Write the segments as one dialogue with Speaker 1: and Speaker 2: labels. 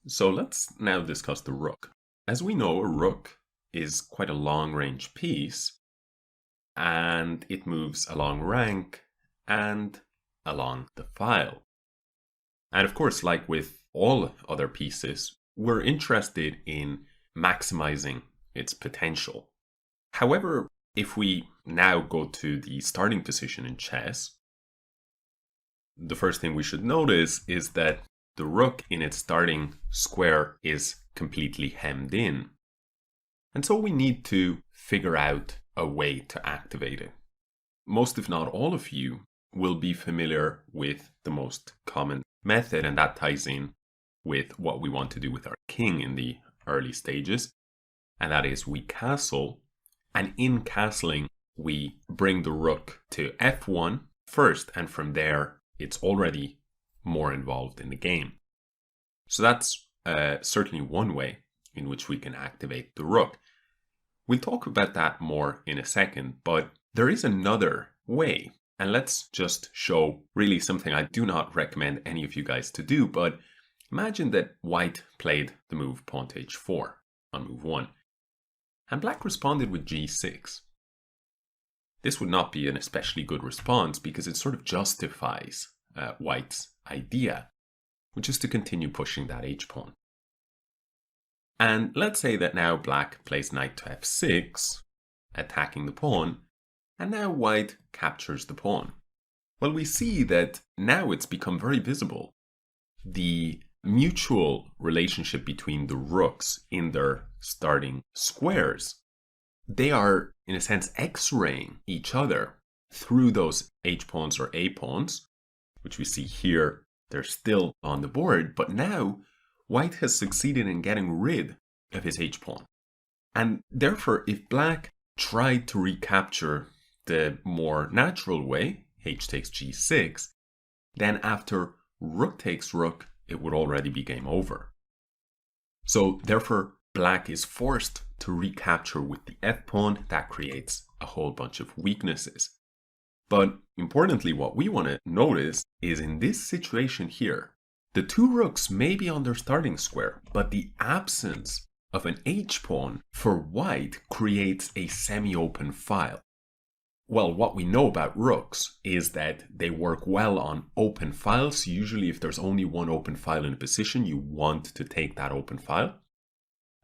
Speaker 1: So let's now discuss the rook. As we know, a rook is quite a long-range piece, and it moves along rank and along the file. And of course, like with all other pieces, we're interested in maximizing its potential. However, if we now go to the starting position in chess, the first thing we should notice is that the rook in its starting square is completely hemmed in. And so we need to figure out a way to activate it. Most, if not all of you, will be familiar with the most common method, and that ties in with what we want to do with our king in the early stages. And that is we castle, and in castling, we bring the rook to f1 first, and from there, it's already more involved in the game. So that's certainly one way in which we can activate the rook. We'll talk about that more in a second, but there is another way. And let's just show really something I do not recommend any of you guys to do, but imagine that white played the move pawn to h4 on move 1, and black responded with g6. This would not be an especially good response because it sort of justifies white's idea, which is to continue pushing that h-pawn. And let's say that now black plays knight to f6, attacking the pawn, and now white captures the pawn. Well, we see that now it's become very visible. The mutual relationship between the rooks in their starting squares, they are, in a sense, x-raying each other through those h-pawns or a-pawns, which we see here. They're still on the board, but now white has succeeded in getting rid of his h-pawn. And therefore, if black tried to recapture the more natural way, h takes g6, then after rook takes rook, it would already be game over. So therefore, black is forced to recapture with the f-pawn. That creates a whole bunch of weaknesses. But importantly, what we want to notice is in this situation here, the two rooks may be on their starting square, but the absence of an h-pawn for white creates a semi-open file. Well, what we know about rooks is that they work well on open files. Usually if there's only one open file in a position, you want to take that open file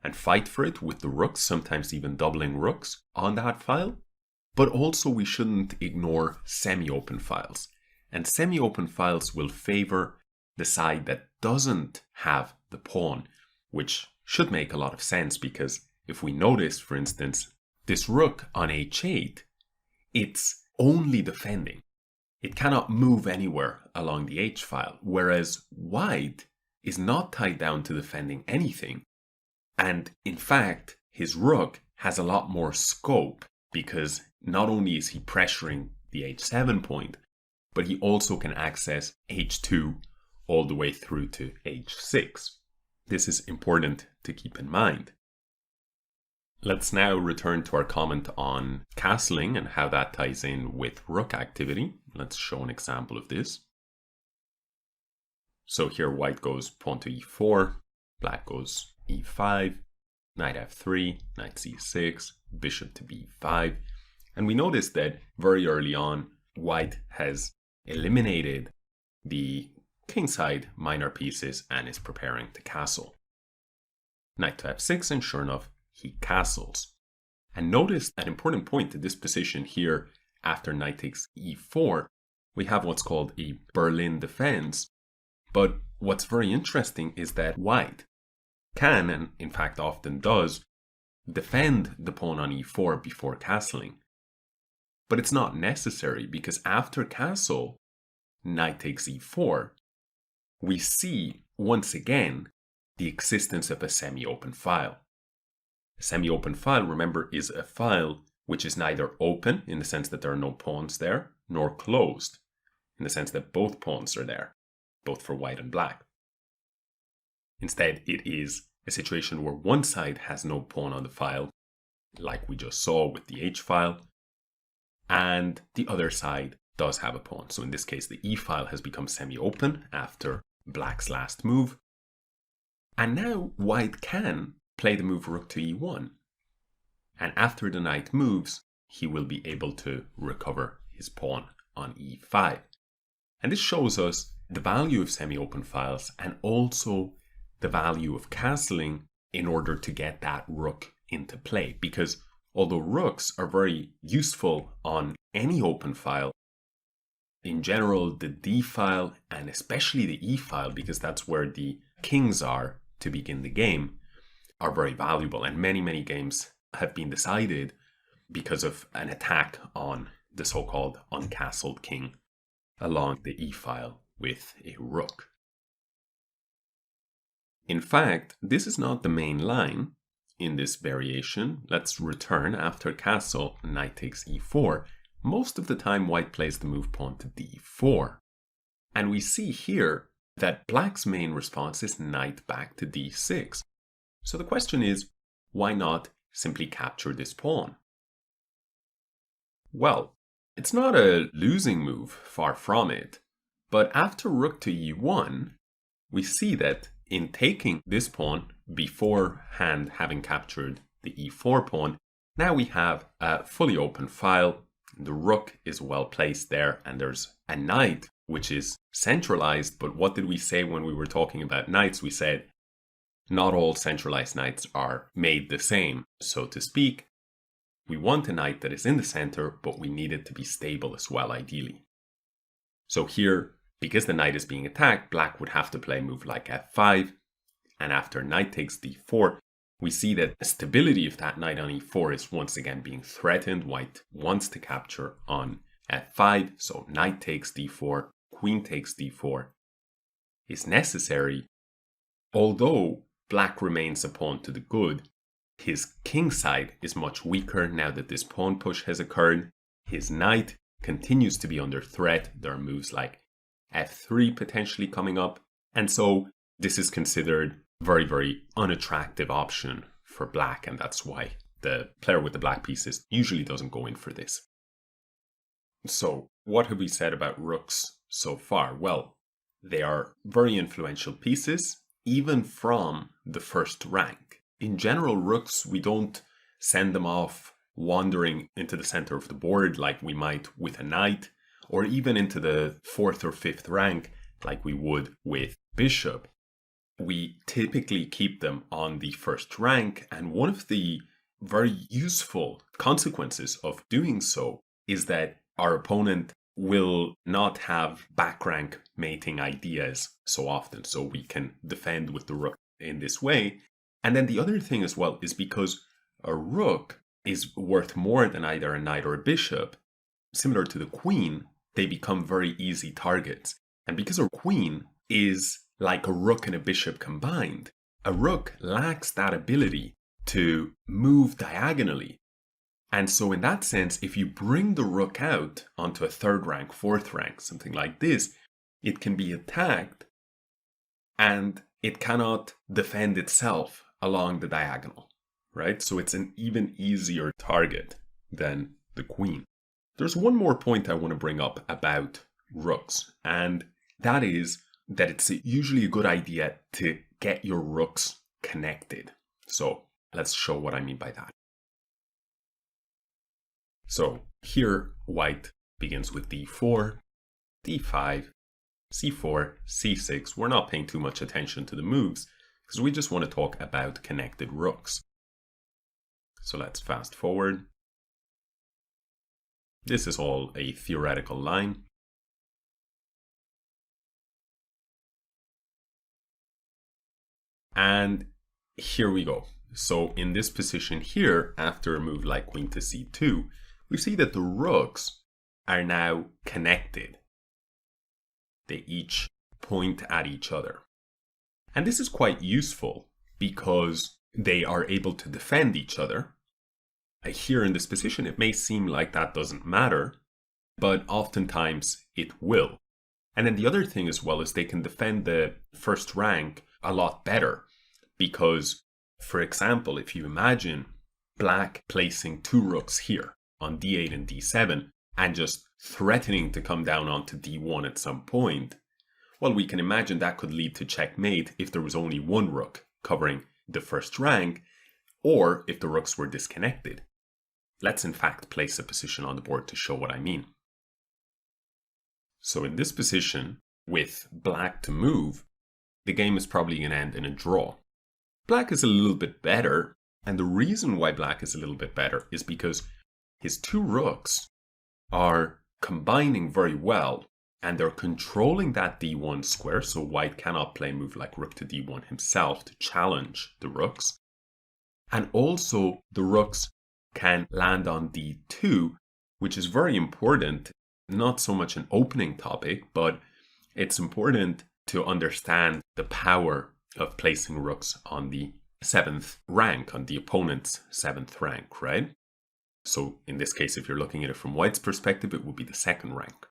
Speaker 1: and fight for it with the rooks, sometimes even doubling rooks on that file. But also we shouldn't ignore semi-open files. And semi-open files will favor the side that doesn't have the pawn, which should make a lot of sense because if we notice, for instance, this rook on h8, it's only defending. It cannot move anywhere along the h-file, whereas white is not tied down to defending anything. And in fact, his rook has a lot more scope because not only is he pressuring the h7 point, but he also can access h2 all the way through to h6. This is important to keep in mind. Let's now return to our comment on castling and how that ties in with rook activity. Let's show an example of this. So here white goes pawn to e4, black goes e5, knight f3, knight c6, bishop to b5. And we notice that very early on, white has eliminated the kingside minor pieces and is preparing to castle. Knight to f6, and sure enough, he castles. And notice an important point to this position here after knight takes e4, we have what's called a Berlin defense. But what's very interesting is that white can, and in fact often does, defend the pawn on e4 before castling. But it's not necessary because after castle, knight takes e4, we see once again the existence of a semi-open file. A semi-open file, remember, is a file which is neither open in the sense that there are no pawns there, nor closed in the sense that both pawns are there, both for white and black. Instead, it is a situation where one side has no pawn on the file, like we just saw with the h file, and the other side does have a pawn. So in this case, the e file has become semi-open after black's last move. And now white can play the move rook to e1. And after the knight moves, he will be able to recover his pawn on e5. And this shows us the value of semi-open files and also the value of castling in order to get that rook into play. Because although rooks are very useful on any open file, in general, the D file and especially the E file, because that's where the kings are to begin the game, are very valuable. And many games have been decided because of an attack on the so-called uncastled king along the E file with a rook. In fact, this is not the main line in this variation. Let's return after castle, knight takes e4. Most of the time white plays the move pawn to d4. And we see here that black's main response is knight back to d6. So the question is, why not simply capture this pawn? Well, it's not a losing move, far from it. But after rook to e1, we see that in taking this pawn beforehand having captured the e4 pawn, now we have a fully open file. The rook is well placed there, and there's a knight which is centralized. But what did we say when we were talking about knights? We said not all centralized knights are made the same, so to speak. We want a knight that is in the center, but we need it to be stable as well, ideally. So here, because the knight is being attacked, black would have to play a move like f5, and after knight takes d4, we see that the stability of that knight on e4 is once again being threatened. White wants to capture on f5, so knight takes d4, queen takes d4 is necessary. Although black remains a pawn to the good, his king side is much weaker now that this pawn push has occurred. His knight continues to be under threat. There are moves like f3 potentially coming up, and so this is considered very unattractive option for black, and that's why the player with the black pieces usually doesn't go in for this. So what have we said about rooks so far? Well, they are very influential pieces, even from the first rank. In general, rooks, we don't send them off wandering into the center of the board like we might with a knight, or even into the 4th or 5th rank like we would with bishop. We typically keep them on the first rank, and one of the very useful consequences of doing so is that our opponent will not have back rank mating ideas so often, so we can defend with the rook in this way. And then the other thing as well is because a rook is worth more than either a knight or a bishop, similar to the queen, they become very easy targets. And because a queen is like a rook and a bishop combined, a rook lacks that ability to move diagonally. And so in that sense, if you bring the rook out onto a 3rd rank, 4th rank, something like this, it can be attacked and it cannot defend itself along the diagonal, right? So it's an even easier target than the queen. There's one more point I want to bring up about rooks, and that is that it's usually a good idea to get your rooks connected. So let's show what I mean by that. So here white begins with d4, d5, c4, c6. We're not paying too much attention to the moves because we just want to talk about connected rooks. So let's fast forward. This is all a theoretical line. And here we go. So in this position here, after a move like queen to c2, we see that the rooks are now connected. They each point at each other. And this is quite useful because they are able to defend each other. Here in this position, it may seem like that doesn't matter, but oftentimes it will. And then the other thing as well is they can defend the first rank a lot better because, for example, if you imagine black placing 2 rooks here on d8 and d7 and just threatening to come down onto d1 at some point, well, we can imagine that could lead to checkmate if there was only 1 rook covering the first rank, or if the rooks were disconnected. Let's in fact place a position on the board to show what I mean. So in this position, with black to move, the game is probably going to end in a draw. Black is a little bit better, and the reason why black is a little bit better is because his two rooks are combining very well, and they're controlling that d1 square, so white cannot play a move like rook to d1 himself to challenge the rooks. And also the rooks can land on d2, which is very important, not so much an opening topic, but it's important to understand the power of placing rooks on the 7th rank, on the opponent's 7th rank, right? So in this case, if you're looking at it from white's perspective, it would be the 2nd rank.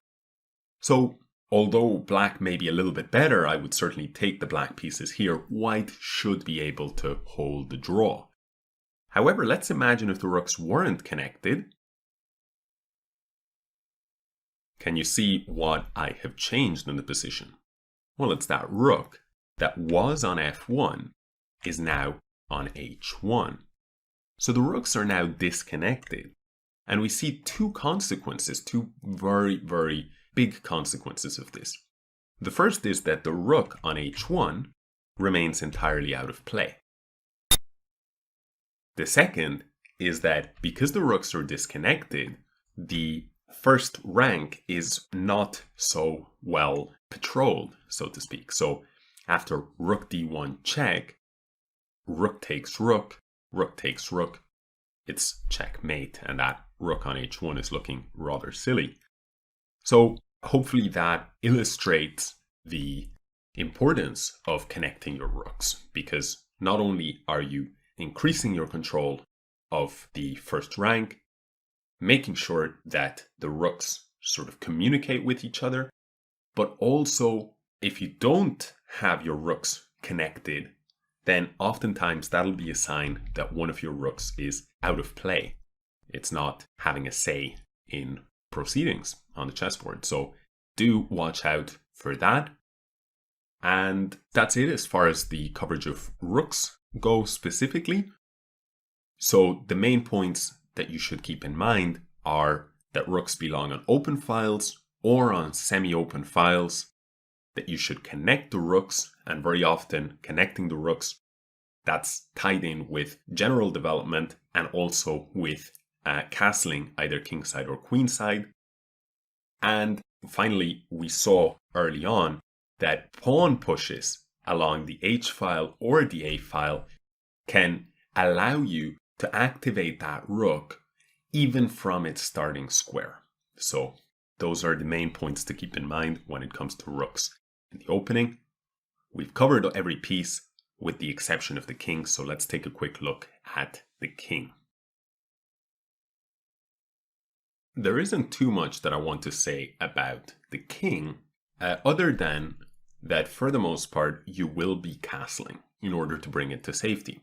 Speaker 1: So although black may be a little bit better, I would certainly take the black pieces here. White should be able to hold the draw. However, let's imagine if the rooks weren't connected. Can you see what I have changed in the position? Well, it's that rook that was on f1 is now on h1. So the rooks are now disconnected. And we see two consequences, two very, very big consequences of this. The first is that the rook on h1 remains entirely out of play. The second is that because the rooks are disconnected, the first rank is not so well patrolled, so to speak. So after rook d1 check, rook takes rook, rook takes rook, it's checkmate, and that rook on h1 is looking rather silly. So hopefully that illustrates the importance of connecting your rooks, because not only are you increasing your control of the first rank, making sure that the rooks sort of communicate with each other, but also if you don't have your rooks connected, then oftentimes that'll be a sign that one of your rooks is out of play. It's not having a say in proceedings on the chessboard. So do watch out for that. And that's it as far as the coverage of rooks go specifically. So the main points that you should keep in mind are that rooks belong on open files or on semi-open files, that you should connect the rooks, and very often connecting the rooks, that's tied in with general development and also with castling either kingside or queenside. And finally, we saw early on that pawn pushes along the H file or the A file can allow you to activate that rook even from its starting square. So those are the main points to keep in mind when it comes to rooks. In the opening, we've covered every piece with the exception of the king, so let's take a quick look at the king. There isn't too much that I want to say about the king, other than that for the most part you will be castling in order to bring it to safety.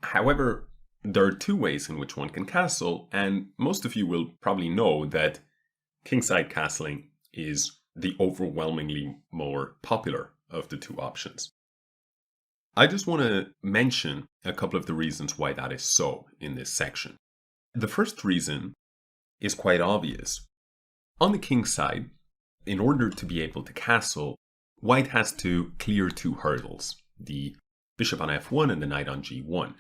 Speaker 1: However, there are two ways in which one can castle, and most of you will probably know that kingside castling is the overwhelmingly more popular of the two options. I just want to mention a couple of the reasons why that is so in this section. The first reason is quite obvious. On the king side, in order to be able to castle, white has to clear two hurdles, the bishop on f1 and the knight on g1.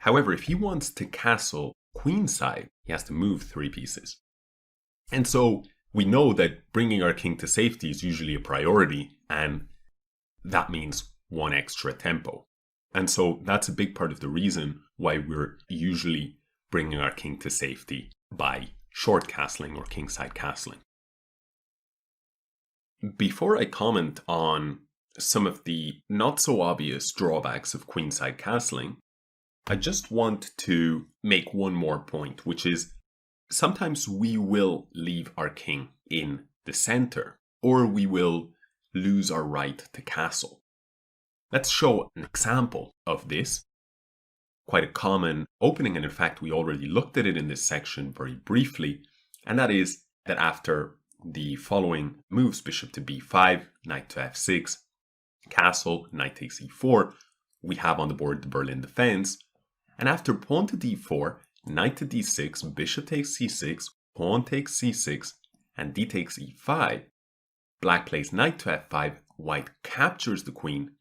Speaker 1: However, if he wants to castle queenside, he has to move 3 pieces. And so we know that bringing our king to safety is usually a priority, and that means 1 extra tempo. And so that's a big part of the reason why we're usually bringing our king to safety by short castling or kingside castling. Before I comment on some of the not so obvious drawbacks of queenside castling, I just want to make one more point, which is sometimes we will leave our king in the center, or we will lose our right to castle. Let's show an example of this. Quite a common opening, and in fact we already looked at it in this section very briefly, and that is that after the following moves, bishop to b5, knight to f6, castle, knight takes e4, we have on the board the Berlin defense. And after pawn to d4, knight to d6, bishop takes c6, pawn takes c6, and d takes e5, black plays knight to f5, white captures the queen,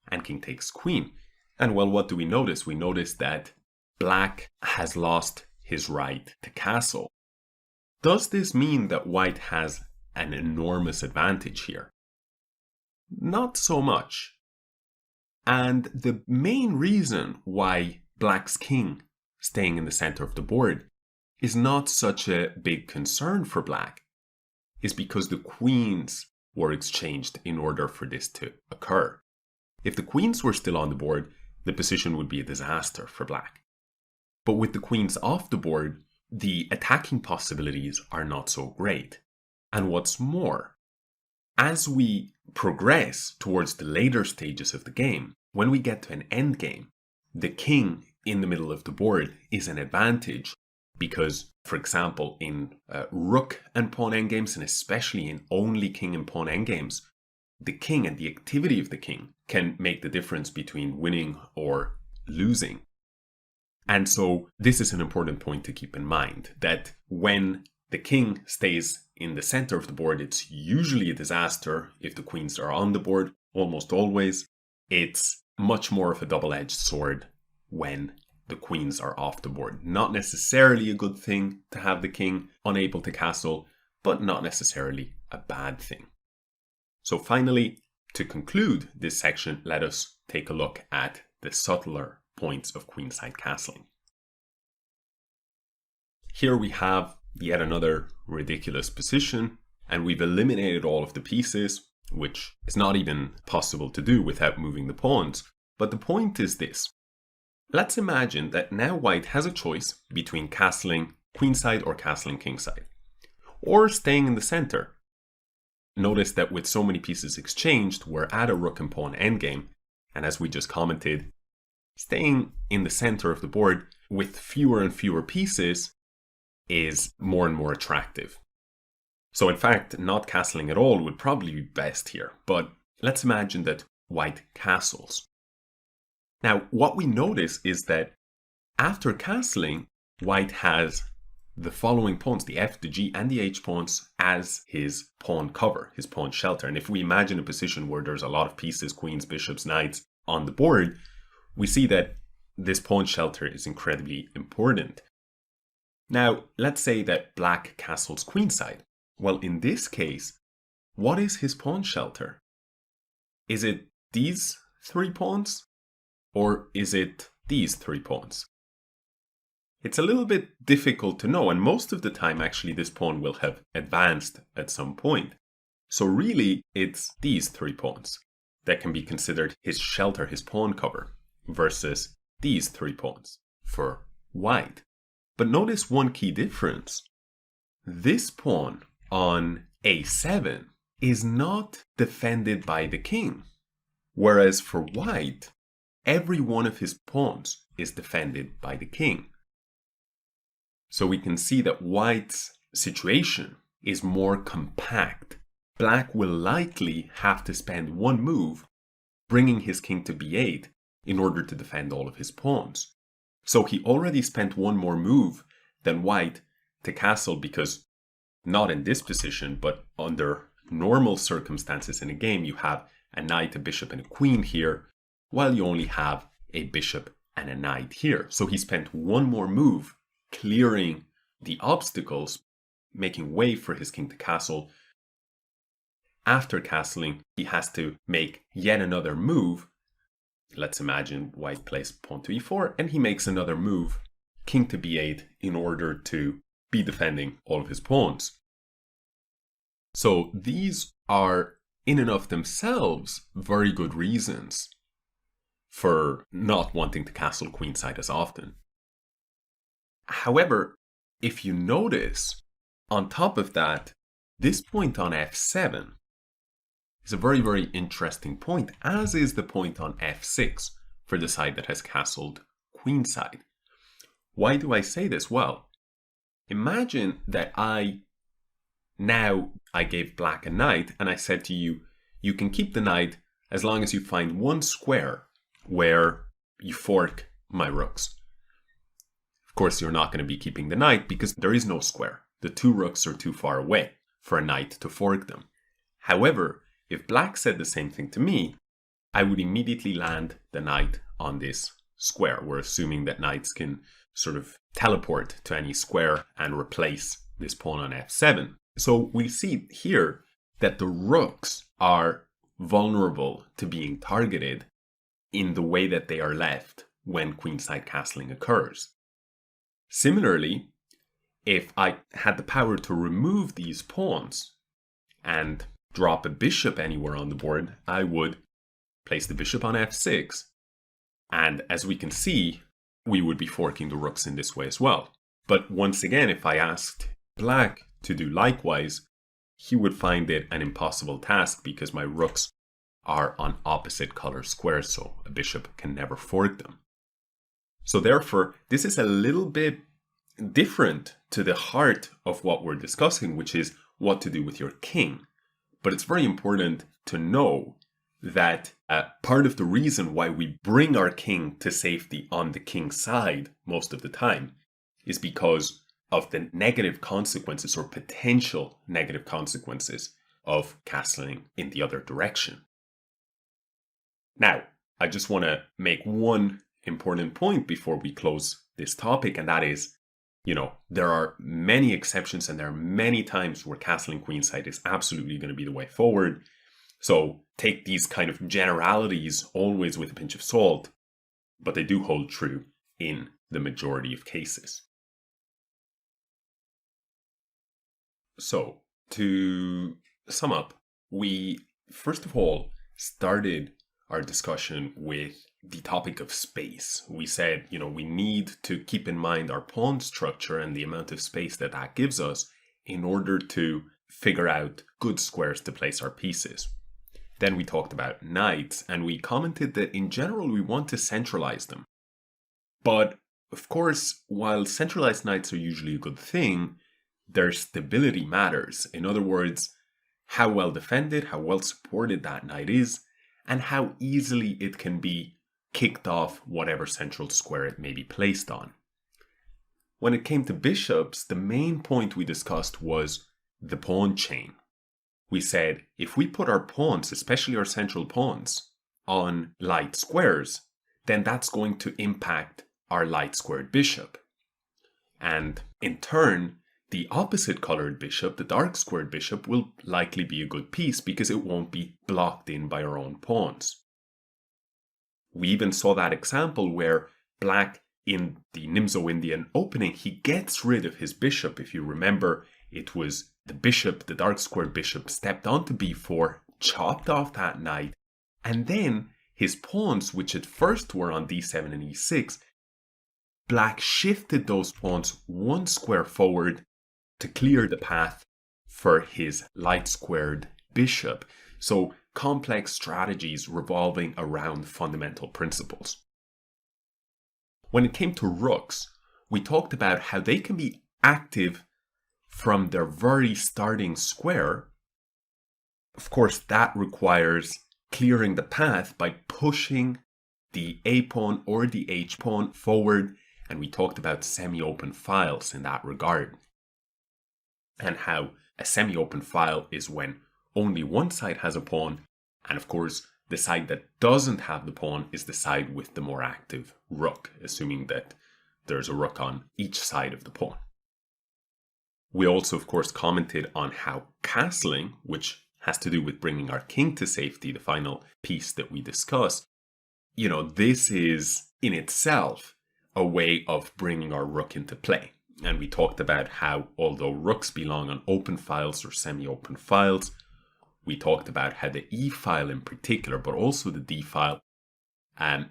Speaker 1: and king takes queen. And well, what do we notice? We notice that black has lost his right to castle. Does this mean that white has an enormous advantage here? Not so much. And the main reason why black's king staying in the center of the board is not such a big concern for black is because the queens were exchanged in order for this to occur. If the queens were still on the board, the position would be a disaster for black. But with the queens off the board, the attacking possibilities are not so great. And what's more, as we progress towards the later stages of the game, when we get to an endgame, the king in the middle of the board is an advantage because, for example, in rook and pawn endgames, and especially in only king and pawn endgames, the king and the activity of the king can make the difference between winning or losing. And so this is an important point to keep in mind, that when the king stays in the center of the board, it's usually a disaster if the queens are on the board, almost always. It's much more of a double-edged sword when the queens are off the board. Not necessarily a good thing to have the king unable to castle, but not necessarily a bad thing. So finally, to conclude this section, let us take a look at the subtler points of queenside castling. Here we have yet another ridiculous position, and we've eliminated all of the pieces, which is not even possible to do without moving the pawns. But the point is this. Let's imagine that now white has a choice between castling queenside or castling kingside, or staying in the center. Notice that with so many pieces exchanged, we're at a rook and pawn endgame, and as we just commented, staying in the center of the board with fewer and fewer pieces is more and more attractive. So in fact, not castling at all would probably be best here, but let's imagine that white castles. Now, what we notice is that after castling, white has the following pawns, the f, the g, and the h pawns, as his pawn cover, his pawn shelter. And if we imagine a position where there's a lot of pieces, queens, bishops, knights on the board, we see that this pawn shelter is incredibly important. Now, let's say that black castles queenside. Well, in this case, what is his pawn shelter? Is it these three pawns? Or is it these three pawns? It's a little bit difficult to know, and most of the time actually this pawn will have advanced at some point. So really it's these three pawns that can be considered his shelter, his pawn cover, versus these three pawns for white. But notice one key difference. This pawn on a7 is not defended by the king, whereas for white, every one of his pawns is defended by the king. So we can see that white's situation is more compact. Black will likely have to spend one move bringing his king to b8 in order to defend all of his pawns. So he already spent one more move than white to castle, because not in this position, but under normal circumstances in a game, you have a knight, a bishop, and a queen here, while you only have a bishop and a knight here. So he spent one more move clearing the obstacles, making way for his king to castle. After castling, he has to make yet another move. Let's imagine white plays pawn to e4, and he makes another move, king to b8, in order to be defending all of his pawns. So these are, in and of themselves, very good reasons for not wanting to castle queenside as often. However, if you notice, on top of that, this point on f7 is a very, very interesting point, as is the point on f6 for the side that has castled queenside. Why do I say this? Well, imagine that I gave black a knight, and I said to you, you can keep the knight as long as you find one square where you fork my rooks. Of course, you're not going to be keeping the knight because there is no square. The two rooks are too far away for a knight to fork them. However, if black said the same thing to me, I would immediately land the knight on this square. We're assuming that knights can sort of teleport to any square and replace this pawn on f7. So we see here that the rooks are vulnerable to being targeted in the way that they are left when queenside castling occurs. Similarly, if I had the power to remove these pawns and drop a bishop anywhere on the board, I would place the bishop on f6. And as we can see, we would be forking the rooks in this way as well. But once again, if I asked black to do likewise, he would find it an impossible task because my rooks are on opposite color squares, so a bishop can never fork them. So therefore, this is a little bit different to the heart of what we're discussing, which is what to do with your king. But it's very important to know that part of the reason why we bring our king to safety on the king's side most of the time is because of the negative consequences or potential negative consequences of castling in the other direction. Now, I just want to make one important point before we close this topic, and that is, there are many exceptions and there are many times where castling queenside is absolutely going to be the way forward. So take these kind of generalities always with a pinch of salt, but they do hold true in the majority of cases. So to sum up, we first of all started our discussion with the topic of space. We said, we need to keep in mind our pawn structure and the amount of space that that gives us in order to figure out good squares to place our pieces. Then we talked about knights, and we commented that in general we want to centralize them. But of course, while centralized knights are usually a good thing, their stability matters. In other words, how well defended, how well supported that knight is, and how easily it can be kicked off whatever central square it may be placed on. When it came to bishops, the main point we discussed was the pawn chain. We said, if we put our pawns, especially our central pawns, on light squares, then that's going to impact our light squared bishop. And in turn, the opposite colored bishop, the dark squared bishop, will likely be a good piece because it won't be blocked in by our own pawns. We even saw that example where black, in the Nimzo-Indian opening, he gets rid of his bishop. If you remember, it was the bishop, the dark squared bishop, stepped onto b4, chopped off that knight, and then his pawns, which at first were on d7 and e6, black shifted those pawns one square forward to clear the path for his light squared bishop. So complex strategies revolving around fundamental principles. When it came to rooks, we talked about how they can be active from their very starting square. Of course, that requires clearing the path by pushing the A pawn or the H pawn forward, and we talked about semi-open files in that regard. And how a semi-open file is when only one side has a pawn, and of course, the side that doesn't have the pawn is the side with the more active rook, assuming that there's a rook on each side of the pawn. We also, of course, commented on how castling, which has to do with bringing our king to safety, the final piece that we discussed, this is in itself a way of bringing our rook into play. And we talked about how, although rooks belong on open files or semi-open files, we talked about how the E file in particular, but also the D file,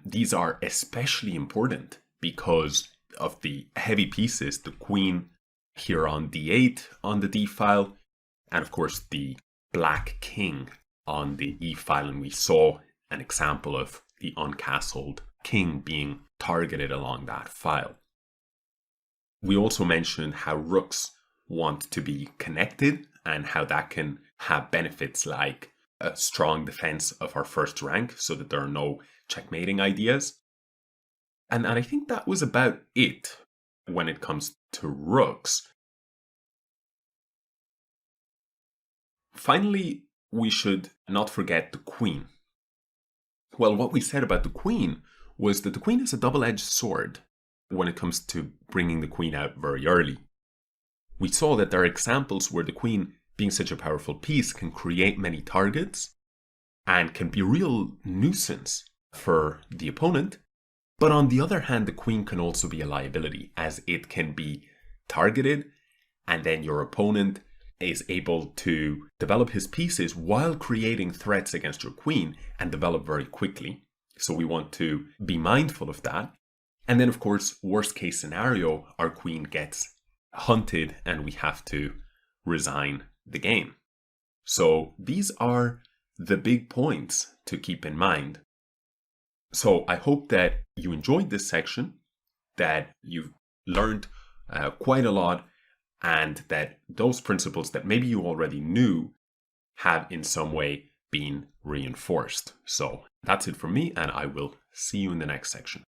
Speaker 1: these are especially important because of the heavy pieces, the queen here on D8 on the D file, and of course the black king on the E file. And we saw an example of the uncastled king being targeted along that file. We also mentioned how rooks want to be connected and how that can have benefits like a strong defense of our first rank so that there are no checkmating ideas. And I think that was about it when it comes to rooks. Finally, we should not forget the queen. Well, what we said about the queen was that the queen is a double-edged sword when it comes to bringing the queen out very early. We saw that there are examples where the queen, being such a powerful piece, can create many targets and can be a real nuisance for the opponent. But on the other hand, the queen can also be a liability, as it can be targeted and then your opponent is able to develop his pieces while creating threats against your queen and develop very quickly. So we want to be mindful of that. And then, of course, worst case scenario, our queen gets hunted and we have to resign the game. So these are the big points to keep in mind. So I hope that you enjoyed this section, that you've learned quite a lot, and that those principles that maybe you already knew have in some way been reinforced. So that's it from me, and I will see you in the next section.